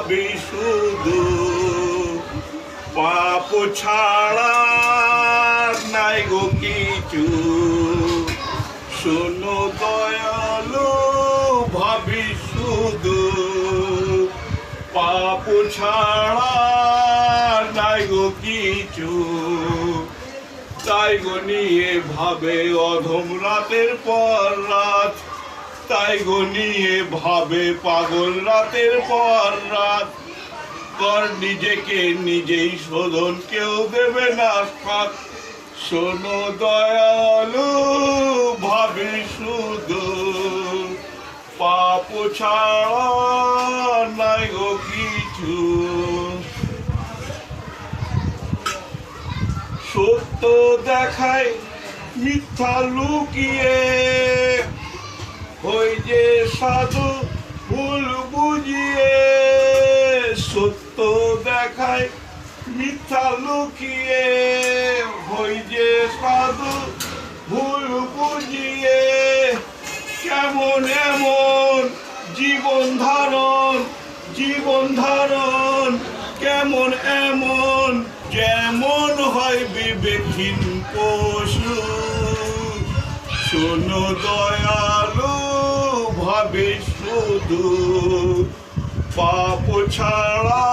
ভাবে শুধু পাপ ছাড়া নাই গো কিছু। শোনো দয়ালু ভাবি শুধু পাপ ছাড়া নাই গো কিছু। তাই গো নিয়ে ভাবে অধম রাতের পর রাত, তাই গো নিয়ে ভাবে পাগল রাতের পর রাত। কর নিজেকে নিজেই শোধন, কেউ দেবে না সাথ। শোনো দয়ালু ভাবি শুধু পাপ ছাড়া নাই গো কিছু। সত্য দেখায় মিথ্যা লুকিয়ে, ওই যে সাধু ভুল বুঝিয়ে। সত্য দেখায় মিথ্যা লুকিয়ে, ওই যে সাধু ভুল বুঝিয়ে। কেমন এমন জীবন ধারণ, জীবন ধারণ কেমন এমন, যেমন হয় বিবেকহীন পশু। শোনো দয়ালু ভাবে শুধু পাপ ছাড়া